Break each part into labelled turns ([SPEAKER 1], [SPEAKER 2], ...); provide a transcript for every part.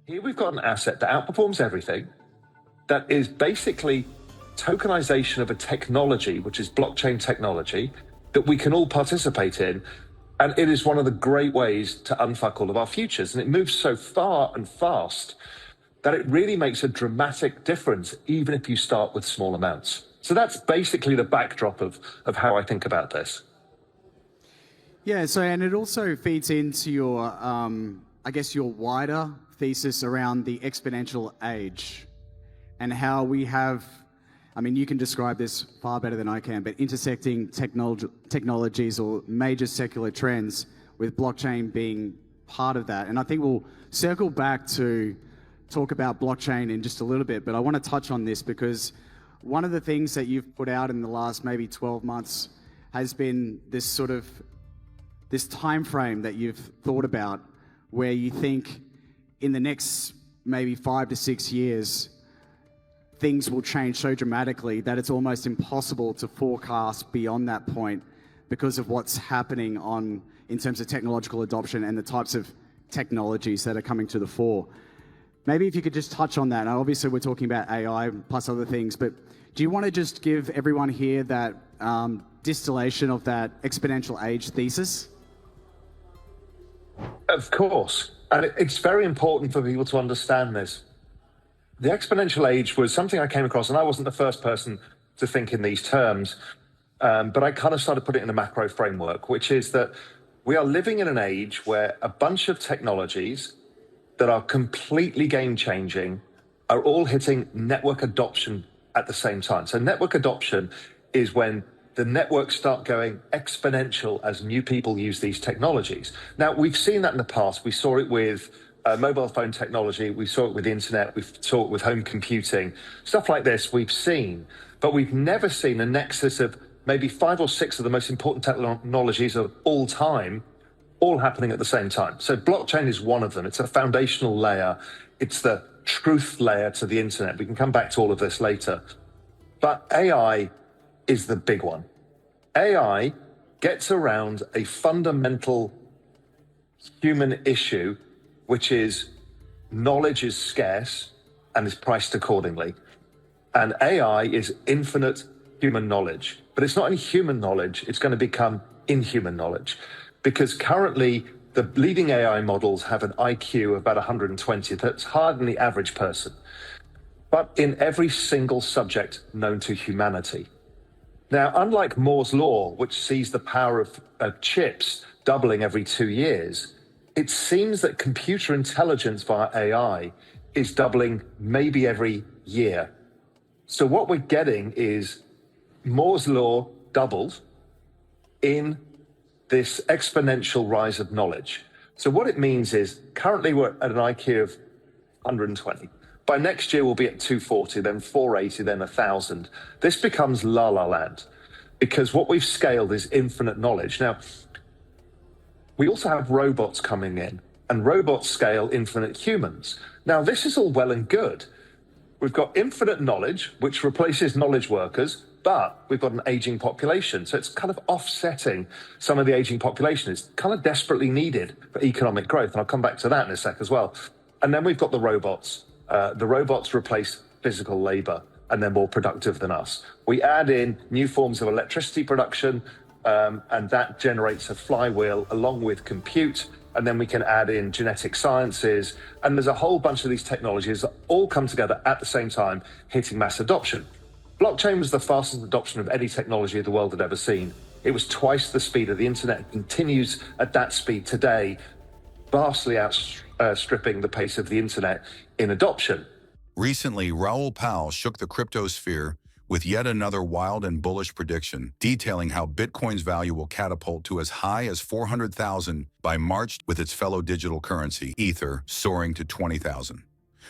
[SPEAKER 1] Here we've got an asset that outperforms everything, that is basically tokenization of a technology, which is blockchain technology, that we can all participate in. And it is one of the great ways to unfuck all of our futures. And it moves so far and fast that it really makes a dramatic difference, even if you start with small amounts. So that's basically the backdrop of how I think about this.
[SPEAKER 2] Yeah, so, and it also feeds into your, I guess, your wider thesis around the exponential age and how we have, I mean, you can describe this far better than I can, but intersecting technologies or major secular trends with blockchain being part of that. And I think we'll circle back to talk about blockchain in just a little bit, but I want to touch on this because one of the things that you've put out in the last maybe 12 months has been this sort of, this time frame that you've thought about where you think in the next maybe 5 to 6 years, things will change so dramatically that it's almost impossible to forecast beyond that point because of what's happening in terms of technological adoption and the types of technologies that are coming to the fore. Maybe if you could just touch on that. Now, obviously, we're talking about AI plus other things, but do you want to just give everyone here that distillation of that exponential age thesis?
[SPEAKER 1] Of course. And it's very important for people to understand this. The exponential age was something I came across, and I wasn't the first person to think in these terms, but I kind of started putting it in a macro framework, which is that we are living in an age where a bunch of technologies that are completely game-changing are all hitting network adoption at the same time. So network adoption is when the networks start going exponential as new people use these technologies. Now, we've seen that in the past. We saw it with mobile phone technology. We saw it with the internet. We saw it with home computing. Stuff like this we've seen, but we've never seen a nexus of maybe 5 or 6 of the most important technologies of all time all happening at the same time. So blockchain is one of them. It's a foundational layer. It's the truth layer to the internet. We can come back to all of this later. But AI is the big one. AI gets around a fundamental human issue, which is knowledge is scarce and is priced accordingly. And AI is infinite human knowledge. But it's not only human knowledge, it's going to become inhuman knowledge. Because currently, the leading AI models have an IQ of about 120. That's higher than the average person. But in every single subject known to humanity. Now, unlike Moore's law, which sees the power of chips doubling every 2 years, it seems that computer intelligence via AI is doubling maybe every year. So what we're getting is Moore's law doubled in this exponential rise of knowledge. So what it means is currently we're at an IQ of 120. By next year, we'll be at 240, then 480, then 1,000. This becomes la la land because what we've scaled is infinite knowledge. Now, we also have robots coming in, and robots scale infinite humans. Now, this is all well and good. We've got infinite knowledge, which replaces knowledge workers, but we've got an aging population. So it's kind of offsetting some of the aging population. It's kind of desperately needed for economic growth. And I'll come back to that in a sec as well. And then we've got the robots. The robots replace physical labor, and they're more productive than us. We add in new forms of electricity production, and that generates a flywheel along with compute. And then we can add in genetic sciences. And there's a whole bunch of these technologies that all come together at the same time, hitting mass adoption. Blockchain was the fastest adoption of any technology the world had ever seen. It was twice the speed of the internet. It continues at that speed today, vastly outstripping the pace of the internet in adoption.
[SPEAKER 3] Recently, Raoul shook the cryptosphere with yet another wild and bullish prediction, detailing how Bitcoin's value will catapult to as high as 400,000 by March, with its fellow digital currency, Ether, soaring to 20,000.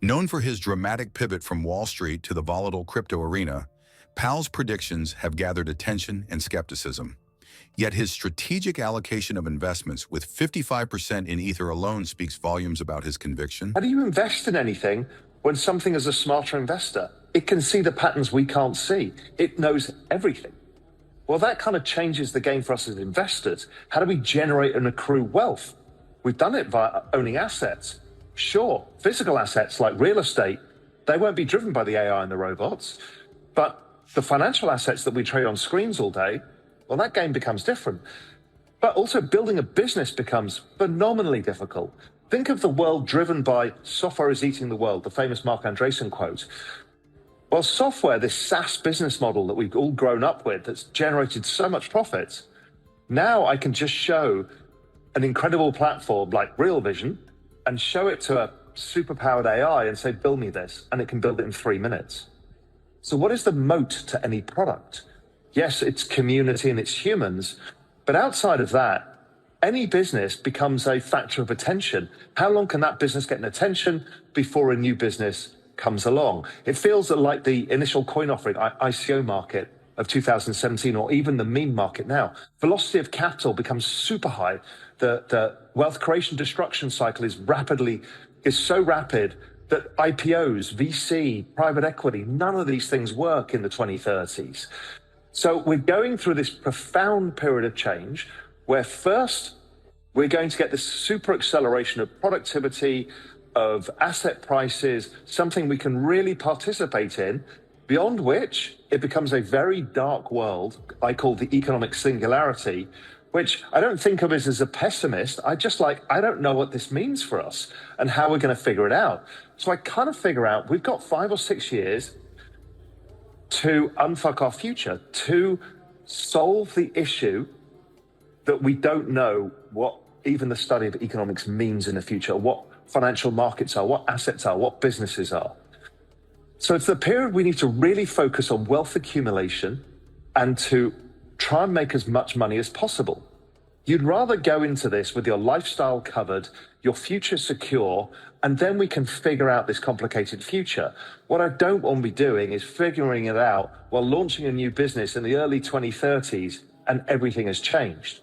[SPEAKER 3] Known for his dramatic pivot from Wall Street to the volatile crypto arena, Powell's predictions have gathered attention and skepticism. Yet his strategic allocation of investments with 55% in Ether alone speaks volumes about his conviction.
[SPEAKER 1] How do you invest in anything when something is a smarter investor? It can see the patterns we can't see. It knows everything. Well, that kind of changes the game for us as investors. How do we generate and accrue wealth? We've done it via owning assets. Sure, physical assets like real estate, they won't be driven by the AI and the robots, but the financial assets that we trade on screens all day, well, that game becomes different. But also building a business becomes phenomenally difficult. Think of the world driven by software is eating the world, the famous Mark Andreessen quote. Well, software, this SaaS business model that we've all grown up with that's generated so much profit, now I can just show an incredible platform like Real Vision and show it to a superpowered AI and say, build me this, and it can build it in 3 minutes. So what is the moat to any product? Yes, it's community and it's humans, but outside of that, any business becomes a factor of attention. How long can that business get an attention before a new business comes along? It feels like the initial coin offering, ICO market of 2017, or even the meme market now. Velocity of capital becomes super high. The wealth creation destruction cycle is so rapid that IPOs, VC, private equity, none of these things work in the 2030s. So we're going through this profound period of change where first we're going to get this super acceleration of productivity, of asset prices, something we can really participate in, beyond which it becomes a very dark world I call the economic singularity, which I don't think of as a pessimist. I don't know what this means for us and how we're going to figure it out. So I kind of figure out we've got 5 or 6 years to unfuck our future, to solve the issue that we don't know what even the study of economics means in the future, what financial markets are, what assets are, what businesses are. So it's the period we need to really focus on wealth accumulation and to try and make as much money as possible. You'd rather go into this with your lifestyle covered, your future secure, and then we can figure out this complicated future. What I don't want to be doing is figuring it out while launching a new business in the early 2030s and everything has changed.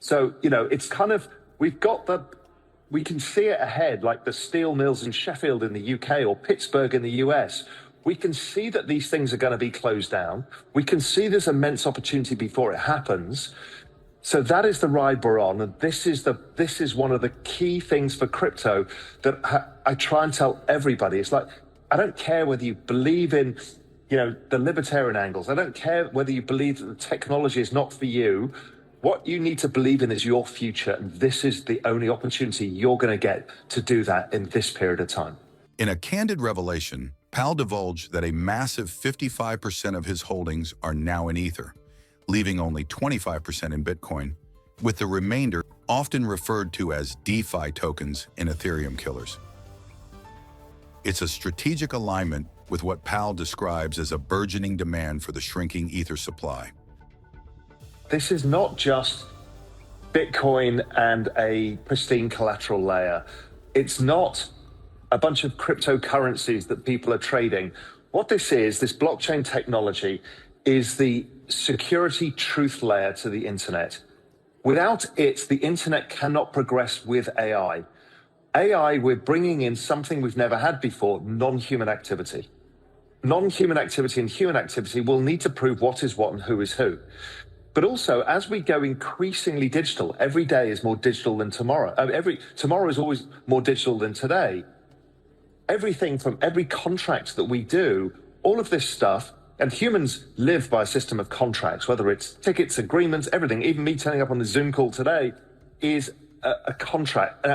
[SPEAKER 1] So, it's kind of, we can see it ahead, like the steel mills in Sheffield in the UK or Pittsburgh in the US. We can see that these things are going to be closed down. We can see there's immense opportunity before it happens. So that is the ride we're on. And this is one of the key things for crypto that I try and tell everybody. It's like, I don't care whether you believe in, the libertarian angles. I don't care whether you believe that the technology is not for you. What you need to believe in is your future, and this is the only opportunity you're going to get to do that in this period of time.
[SPEAKER 3] In a candid revelation, Pal divulged that a massive 55% of his holdings are now in Ether, leaving only 25% in Bitcoin, with the remainder often referred to as DeFi tokens in Ethereum killers. It's a strategic alignment with what Pal describes as a burgeoning demand for the shrinking Ether supply.
[SPEAKER 1] This is not just Bitcoin and a pristine collateral layer. It's not a bunch of cryptocurrencies that people are trading. What this blockchain technology, is the security truth layer to the internet. Without it, the internet cannot progress with AI. AI, we're bringing in something we've never had before, non-human activity. Non-human activity and human activity will need to prove what is what and who is who. But also, as we go increasingly digital, every day is more digital than tomorrow. Tomorrow is always more digital than today. Everything from every contract that we do, all of this stuff, and humans live by a system of contracts, whether it's tickets, agreements, everything, even me turning up on the Zoom call today is a contract.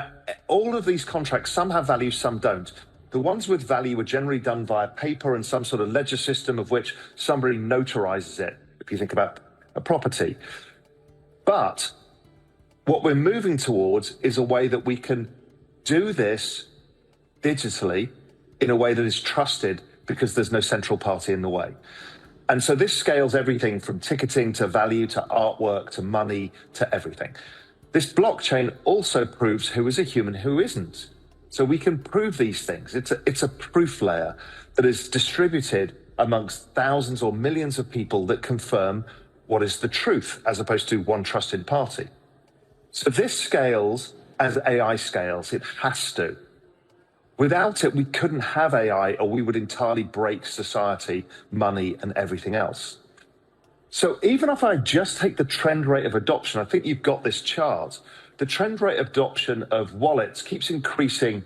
[SPEAKER 1] All of these contracts, some have value, some don't. The ones with value are generally done via paper and some sort of ledger system of which somebody notarizes it, if you think about a property. But what we're moving towards is a way that we can do this digitally in a way that is trusted because there's no central party in the way. And so this scales everything from ticketing to value to artwork to money to everything. This blockchain also proves who is a human, who isn't. So we can prove these things. It's a proof layer that is distributed amongst thousands or millions of people that confirm what is the truth, as opposed to one trusted party. So this scales as AI scales. It has to. Without it, we couldn't have AI, or we would entirely break society, money, and everything else. So even if I just take the trend rate of adoption, I think you've got this chart. The trend rate of adoption of wallets keeps increasing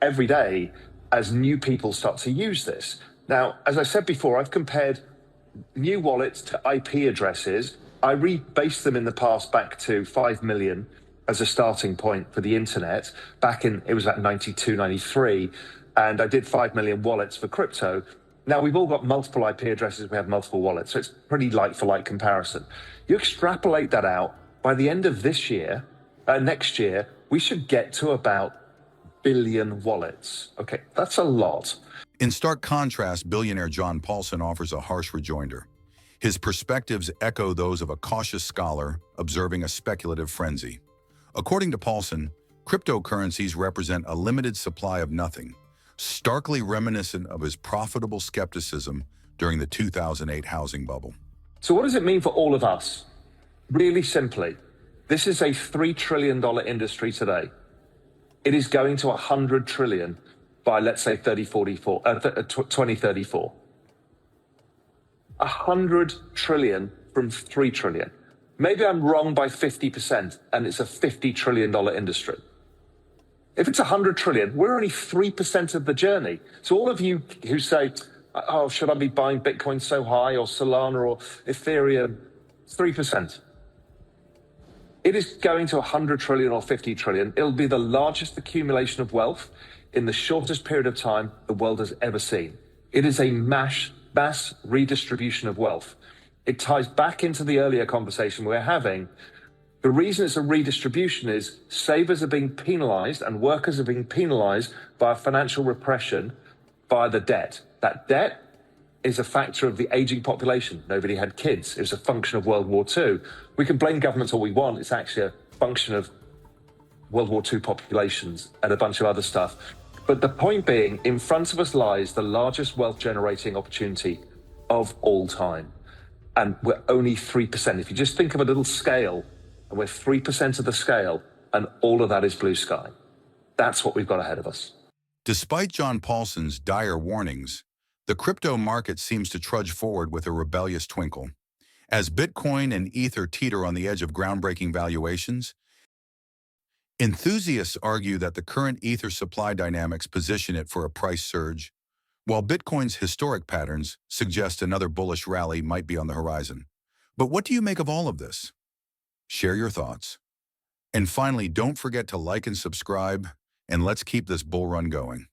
[SPEAKER 1] every day as new people start to use this. Now, as I said before, I've compared new wallets to IP addresses. I rebased them in the past back to 5 million as a starting point for the internet. Back in, it was at 92, 93. And I did 5 million wallets for crypto. Now we've all got multiple IP addresses. We have multiple wallets. So it's pretty like for like comparison. You extrapolate that out, by the end of this year, next year, we should get to about billion wallets. Okay, that's a lot.
[SPEAKER 3] In stark contrast, billionaire John Paulson offers a harsh rejoinder. His perspectives echo those of a cautious scholar observing a speculative frenzy. According to Paulson, cryptocurrencies represent a limited supply of nothing, starkly reminiscent of his profitable skepticism during the 2008 housing bubble.
[SPEAKER 1] So what does it mean for all of us? Really simply, this is a $3 trillion industry today. It is going to 100 trillion by, let's say, 2034. 100 trillion from 3 trillion. Maybe I'm wrong by 50%, and it's a $50 trillion industry. If it's 100 trillion, we're only 3% of the journey. So all of you who say, oh, should I be buying Bitcoin so high, or Solana or Ethereum? 3%. It is going to 100 trillion or 50 trillion. It'll be the largest accumulation of wealth in the shortest period of time the world has ever seen. It is a mass redistribution of wealth. It ties back into the earlier conversation we're having. The reason it's a redistribution is savers are being penalized and workers are being penalized by a financial repression by the debt. That debt is a factor of the aging population. Nobody had kids. It was a function of World War II. We can blame governments all we want. It's actually a function of World War II populations and a bunch of other stuff. But the point being, in front of us lies the largest wealth generating opportunity of all time. And we're only 3%. If you just think of a little scale, and we're 3% of the scale, and all of that is blue sky. That's what we've got ahead of us.
[SPEAKER 3] Despite John Paulson's dire warnings, the crypto market seems to trudge forward with a rebellious twinkle. As Bitcoin and Ether teeter on the edge of groundbreaking valuations, enthusiasts argue that the current Ether supply dynamics position it for a price surge, while Bitcoin's historic patterns suggest another bullish rally might be on the horizon. But what do you make of all of this? Share your thoughts. And finally, don't forget to like and subscribe, and let's keep this bull run going.